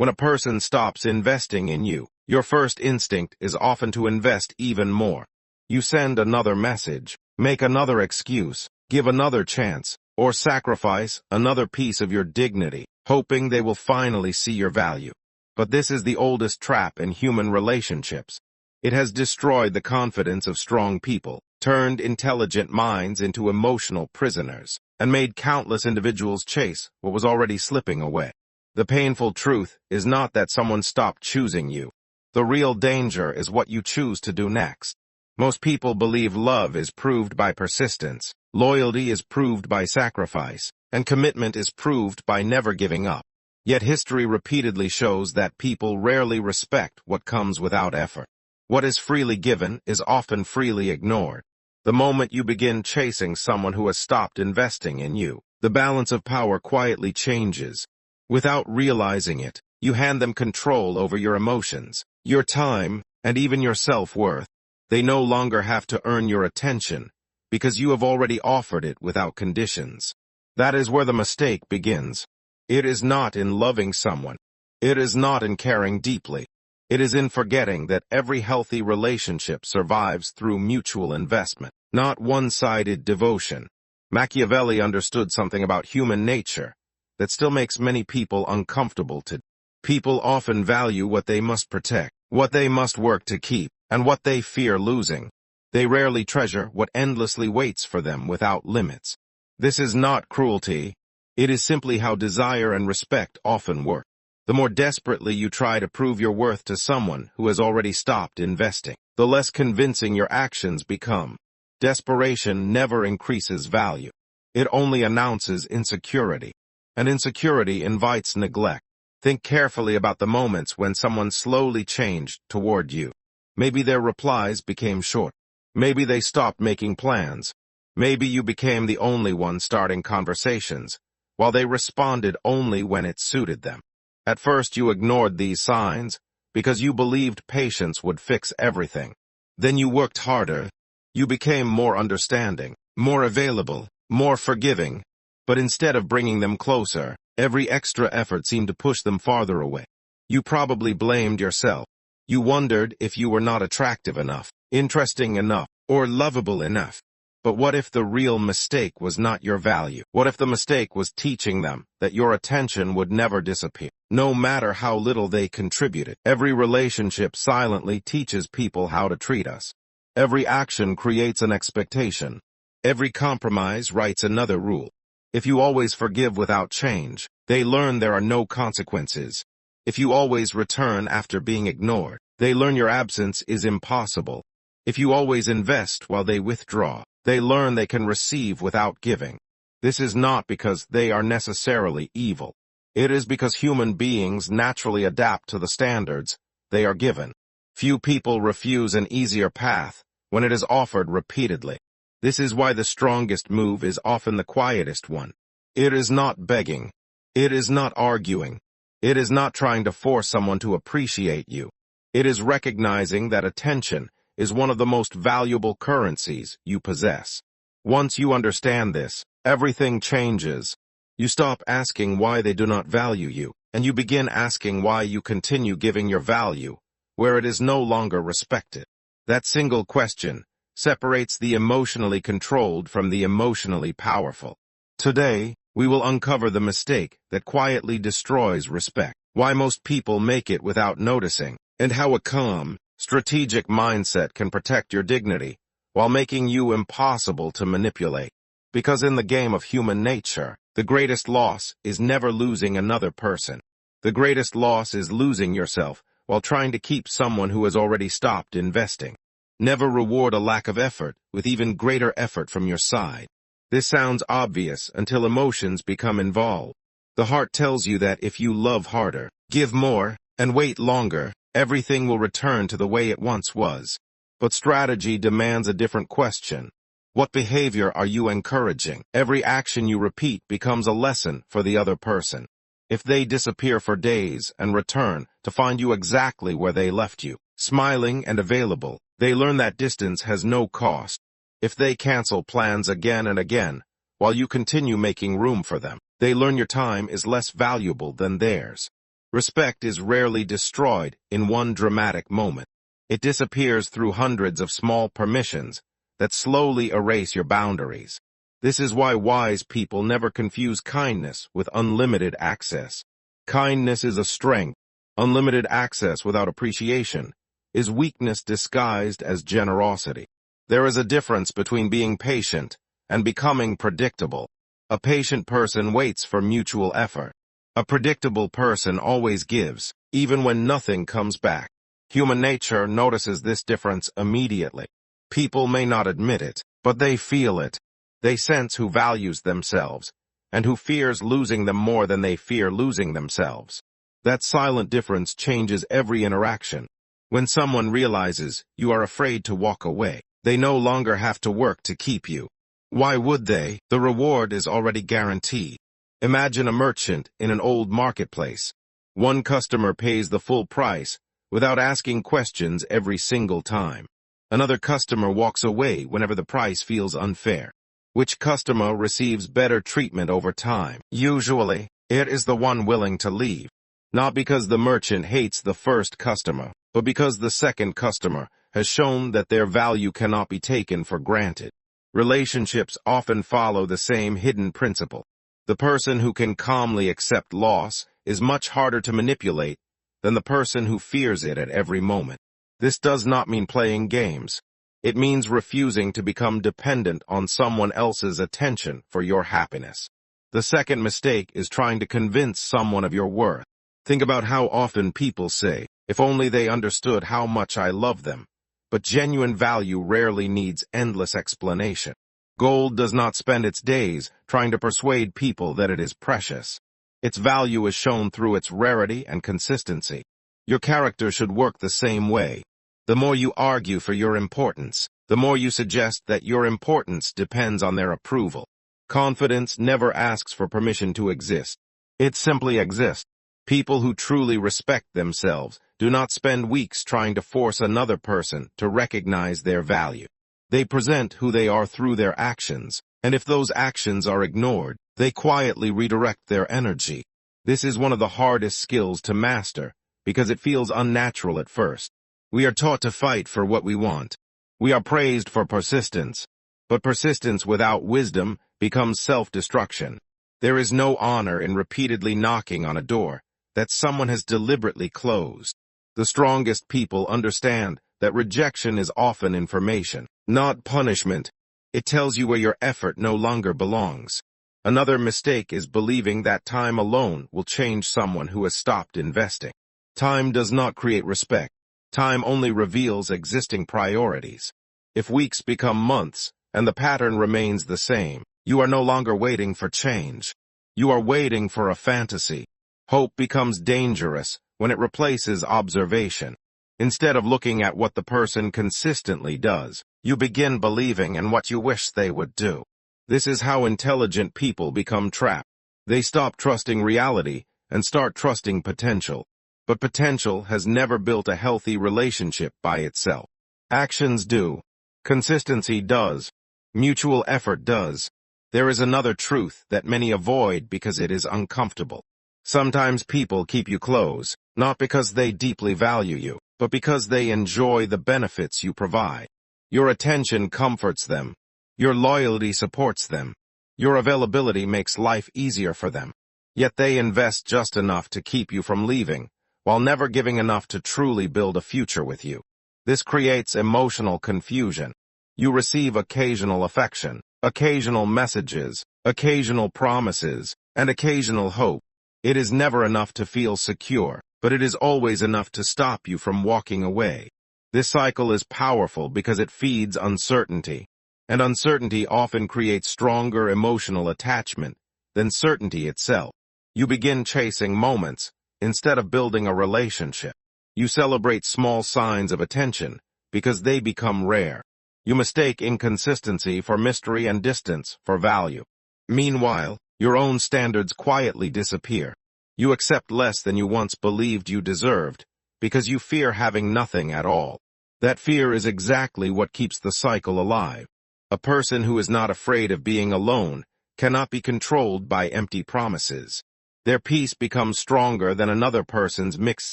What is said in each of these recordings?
When a person stops investing in you, your first instinct is often to invest even more. You send another message, make another excuse, give another chance, or sacrifice another piece of your dignity, hoping they will finally see your value. But this is the oldest trap in human relationships. It has destroyed the confidence of strong people, turned intelligent minds into emotional prisoners, and made countless individuals chase what was already slipping away. The painful truth is not that someone stopped choosing you. The real danger is what you choose to do next. Most people believe love is proved by persistence, loyalty is proved by sacrifice, and commitment is proved by never giving up. Yet history repeatedly shows that people rarely respect what comes without effort. What is freely given is often freely ignored. The moment you begin chasing someone who has stopped investing in you, the balance of power quietly changes. Without realizing it, you hand them control over your emotions, your time, and even your self-worth. They no longer have to earn your attention, because you have already offered it without conditions. That is where the mistake begins. It is not in loving someone. It is not in caring deeply. It is in forgetting that every healthy relationship survives through mutual investment, not one-sided devotion. Machiavelli understood something about human nature that still makes many people uncomfortable today. People often value what they must protect, what they must work to keep, and what they fear losing. They rarely treasure what endlessly waits for them without limits. This is not cruelty. It is simply how desire and respect often work. The more desperately you try to prove your worth to someone who has already stopped investing, the less convincing your actions become. Desperation never increases value. It only announces insecurity. And insecurity invites neglect. Think carefully about the moments when someone slowly changed toward you. Maybe their replies became short. Maybe they stopped making plans. Maybe you became the only one starting conversations, while they responded only when it suited them. At first you ignored these signs, because you believed patience would fix everything. Then you worked harder. You became more understanding, more available, more forgiving. But instead of bringing them closer, every extra effort seemed to push them farther away. You probably blamed yourself. You wondered if you were not attractive enough, interesting enough, or lovable enough. But what if the real mistake was not your value? What if the mistake was teaching them that your attention would never disappear, no matter how little they contributed? Every relationship silently teaches people how to treat us. Every action creates an expectation. Every compromise writes another rule. If you always forgive without change, they learn there are no consequences. If you always return after being ignored, they learn your absence is impossible. If you always invest while they withdraw, they learn they can receive without giving. This is not because they are necessarily evil. It is because human beings naturally adapt to the standards they are given. Few people refuse an easier path when it is offered repeatedly. This is why the strongest move is often the quietest one. It is not begging. It is not arguing. It is not trying to force someone to appreciate you. It is recognizing that attention is one of the most valuable currencies you possess. Once you understand this, everything changes. You stop asking why they do not value you, and you begin asking why you continue giving your value where it is no longer respected. That single question separates the emotionally controlled from the emotionally powerful. Today, we will uncover the mistake that quietly destroys respect, why most people make it without noticing, and how a calm, strategic mindset can protect your dignity while making you impossible to manipulate. Because in the game of human nature, the greatest loss is never losing another person. The greatest loss is losing yourself while trying to keep someone who has already stopped investing. Never reward a lack of effort with even greater effort from your side. This sounds obvious until emotions become involved. The heart tells you that if you love harder, give more, and wait longer, everything will return to the way it once was. But strategy demands a different question. What behavior are you encouraging? Every action you repeat becomes a lesson for the other person. If they disappear for days and return to find you exactly where they left you, smiling and available, they learn that distance has no cost. If they cancel plans again and again, while you continue making room for them, they learn your time is less valuable than theirs. Respect is rarely destroyed in one dramatic moment. It disappears through hundreds of small permissions that slowly erase your boundaries. This is why wise people never confuse kindness with unlimited access. Kindness is a strength. Unlimited access without appreciation is weakness disguised as generosity. There is a difference between being patient and becoming predictable. A patient person waits for mutual effort. A predictable person always gives, even when nothing comes back. Human nature notices this difference immediately. People may not admit it, but they feel it. They sense who values themselves, and who fears losing them more than they fear losing themselves. That silent difference changes every interaction. When someone realizes you are afraid to walk away, they no longer have to work to keep you. Why would they? The reward is already guaranteed. Imagine a merchant in an old marketplace. One customer pays the full price without asking questions every single time. Another customer walks away whenever the price feels unfair. Which customer receives better treatment over time? Usually, it is the one willing to leave. Not because the merchant hates the first customer, but because the second customer has shown that their value cannot be taken for granted. Relationships often follow the same hidden principle. The person who can calmly accept loss is much harder to manipulate than the person who fears it at every moment. This does not mean playing games. It means refusing to become dependent on someone else's attention for your happiness. The second mistake is trying to convince someone of your worth. Think about how often people say, "If only they understood how much I love them." But genuine value rarely needs endless explanation. Gold does not spend its days trying to persuade people that it is precious. Its value is shown through its rarity and consistency. Your character should work the same way. The more you argue for your importance, the more you suggest that your importance depends on their approval. Confidence never asks for permission to exist. It simply exists. People who truly respect themselves do not spend weeks trying to force another person to recognize their value. They present who they are through their actions, and if those actions are ignored, they quietly redirect their energy. This is one of the hardest skills to master because it feels unnatural at first. We are taught to fight for what we want. We are praised for persistence, but persistence without wisdom becomes self-destruction. There is no honor in repeatedly knocking on a door that someone has deliberately closed. The strongest people understand that rejection is often information, not punishment. It tells you where your effort no longer belongs. Another mistake is believing that time alone will change someone who has stopped investing. Time does not create respect. Time only reveals existing priorities. If weeks become months and the pattern remains the same, you are no longer waiting for change. You are waiting for a fantasy. Hope becomes dangerous when it replaces observation. Instead of looking at what the person consistently does, you begin believing in what you wish they would do. This is how intelligent people become trapped. They stop trusting reality and start trusting potential. But potential has never built a healthy relationship by itself. Actions do. Consistency does. Mutual effort does. There is another truth that many avoid because it is uncomfortable. Sometimes people keep you close, not because they deeply value you, but because they enjoy the benefits you provide. Your attention comforts them. Your loyalty supports them. Your availability makes life easier for them. Yet they invest just enough to keep you from leaving, while never giving enough to truly build a future with you. This creates emotional confusion. You receive occasional affection, occasional messages, occasional promises, and occasional hope. It is never enough to feel secure, but it is always enough to stop you from walking away. This cycle is powerful because it feeds uncertainty, and uncertainty often creates stronger emotional attachment than certainty itself. You begin chasing moments instead of building a relationship. You celebrate small signs of attention because they become rare. You mistake inconsistency for mystery and distance for value. Meanwhile, your own standards quietly disappear. You accept less than you once believed you deserved because you fear having nothing at all. That fear is exactly what keeps the cycle alive. A person who is not afraid of being alone cannot be controlled by empty promises. Their peace becomes stronger than another person's mixed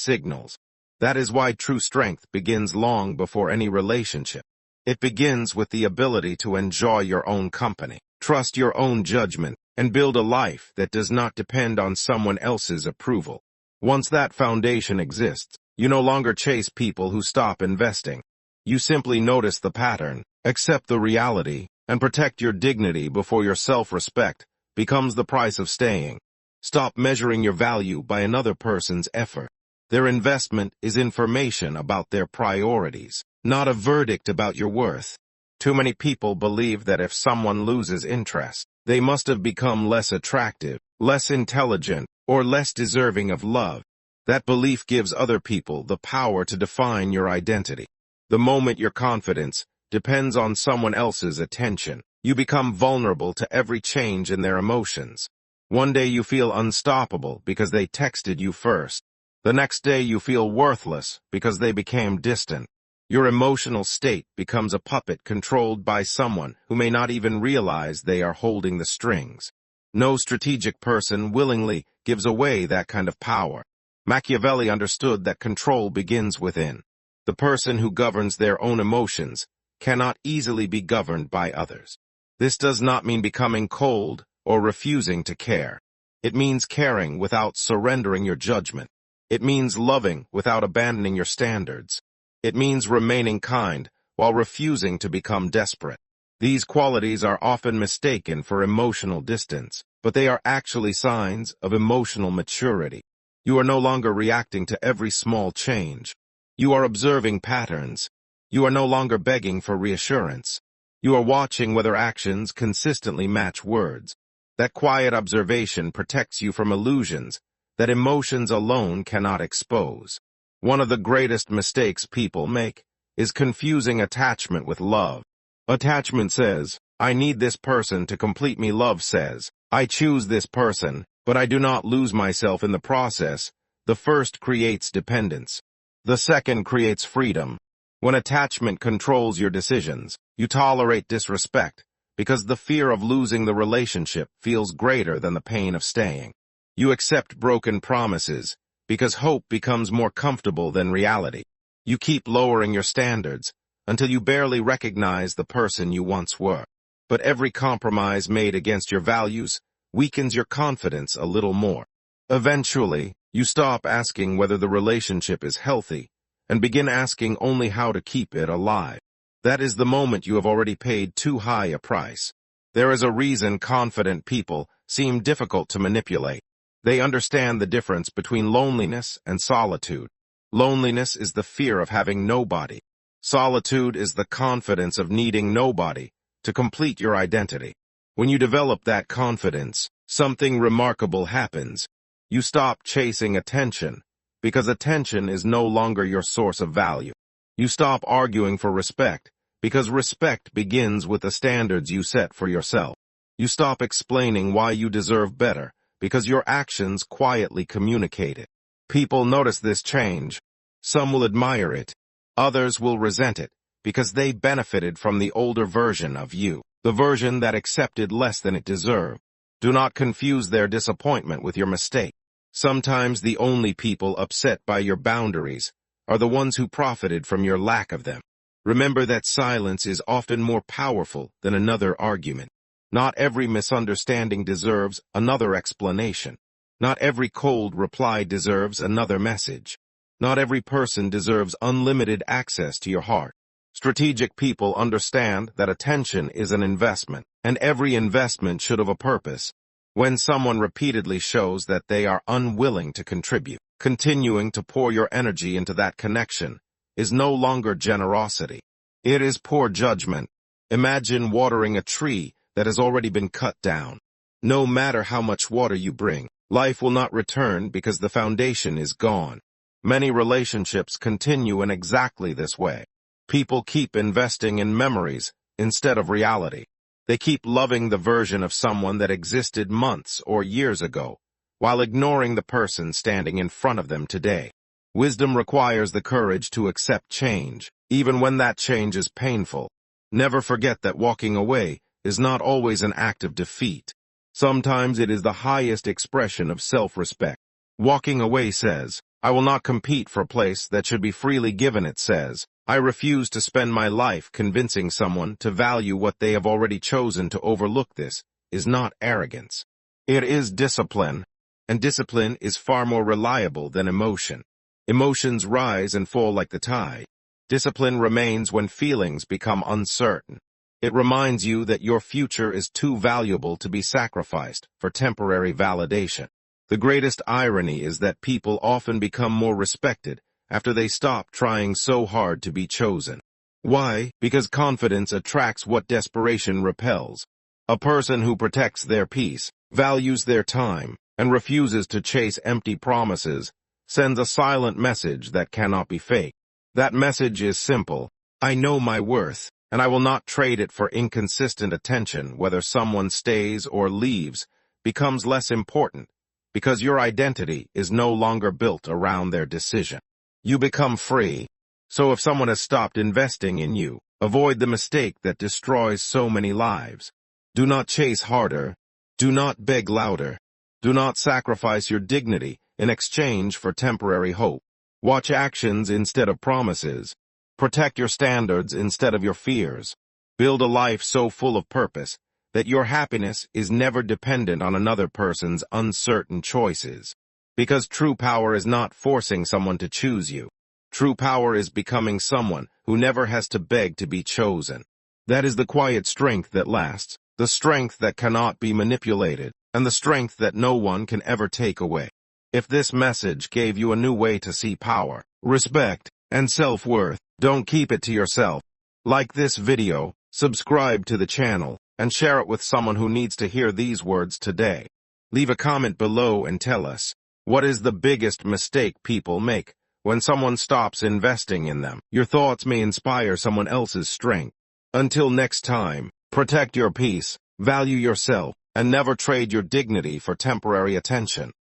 signals. That is why true strength begins long before any relationship. It begins with the ability to enjoy your own company, trust your own judgment, and build a life that does not depend on someone else's approval. Once that foundation exists, you no longer chase people who stop investing. You simply notice the pattern, accept the reality, and protect your dignity before your self-respect becomes the price of staying. Stop measuring your value by another person's effort. Their investment is information about their priorities, not a verdict about your worth. Too many people believe that if someone loses interest, they must have become less attractive, less intelligent, or less deserving of love. That belief gives other people the power to define your identity. The moment your confidence depends on someone else's attention, you become vulnerable to every change in their emotions. One day you feel unstoppable because they texted you first. The next day you feel worthless because they became distant. Your emotional state becomes a puppet controlled by someone who may not even realize they are holding the strings. No strategic person willingly gives away that kind of power. Machiavelli understood that control begins within. The person who governs their own emotions cannot easily be governed by others. This does not mean becoming cold or refusing to care. It means caring without surrendering your judgment. It means loving without abandoning your standards. It means remaining kind while refusing to become desperate. These qualities are often mistaken for emotional distance, but they are actually signs of emotional maturity. You are no longer reacting to every small change. You are observing patterns. You are no longer begging for reassurance. You are watching whether actions consistently match words. That quiet observation protects you from illusions that emotions alone cannot expose. One of the greatest mistakes people make is confusing attachment with love. Attachment says, I need this person to complete me. Love says, I choose this person, but I do not lose myself in the process. The first creates dependence. The second creates freedom. When attachment controls your decisions, you tolerate disrespect because the fear of losing the relationship feels greater than the pain of staying. You accept broken promises because hope becomes more comfortable than reality. You keep lowering your standards until you barely recognize the person you once were. But every compromise made against your values weakens your confidence a little more. Eventually, you stop asking whether the relationship is healthy and begin asking only how to keep it alive. That is the moment you have already paid too high a price. There is a reason confident people seem difficult to manipulate. They understand the difference between loneliness and solitude. Loneliness is the fear of having nobody. Solitude is the confidence of needing nobody to complete your identity. When you develop that confidence, something remarkable happens. You stop chasing attention because attention is no longer your source of value. You stop arguing for respect because respect begins with the standards you set for yourself. You stop explaining why you deserve better because your actions quietly communicate it. People notice this change. Some will admire it. Others will resent it because they benefited from the older version of you, the version that accepted less than it deserved. Do not confuse their disappointment with your mistake. Sometimes the only people upset by your boundaries are the ones who profited from your lack of them. Remember that silence is often more powerful than another argument. Not every misunderstanding deserves another explanation. Not every cold reply deserves another message. Not every person deserves unlimited access to your heart. Strategic people understand that attention is an investment, and every investment should have a purpose. When someone repeatedly shows that they are unwilling to contribute, continuing to pour your energy into that connection is no longer generosity. It is poor judgment. Imagine watering a tree that has already been cut down. No matter how much water you bring, life will not return because the foundation is gone. Many relationships continue in exactly this way. People keep investing in memories instead of reality. They keep loving the version of someone that existed months or years ago, while ignoring the person standing in front of them today. Wisdom requires the courage to accept change, even when that change is painful. Never forget that walking away is not always an act of defeat. Sometimes it is the highest expression of self-respect. Walking away says, I will not compete for a place that should be freely given. It says, I refuse to spend my life convincing someone to value what they have already chosen to overlook. This is not arrogance. It is discipline, and discipline is far more reliable than emotion. Emotions rise and fall like the tide. Discipline remains when feelings become uncertain. It reminds you that your future is too valuable to be sacrificed for temporary validation. The greatest irony is that people often become more respected after they stop trying so hard to be chosen. Why? Because confidence attracts what desperation repels. A person who protects their peace, values their time, and refuses to chase empty promises sends a silent message that cannot be faked. That message is simple. I know my worth, and I will not trade it for inconsistent attention. Whether someone stays or leaves becomes less important because your identity is no longer built around their decision. You become free. So if someone has stopped investing in you, avoid the mistake that destroys so many lives. Do not chase harder. Do not beg louder. Do not sacrifice your dignity in exchange for temporary hope. Watch actions instead of promises. Protect your standards instead of your fears. Build a life so full of purpose that your happiness is never dependent on another person's uncertain choices. Because true power is not forcing someone to choose you. True power is becoming someone who never has to beg to be chosen. That is the quiet strength that lasts, the strength that cannot be manipulated, and the strength that no one can ever take away. If this message gave you a new way to see power, respect, and self-worth, don't keep it to yourself. Like this video, subscribe to the channel, and share it with someone who needs to hear these words today. Leave a comment below and tell us, what is the biggest mistake people make when someone stops investing in them? Your thoughts may inspire someone else's strength. Until next time, protect your peace, value yourself, and never trade your dignity for temporary attention.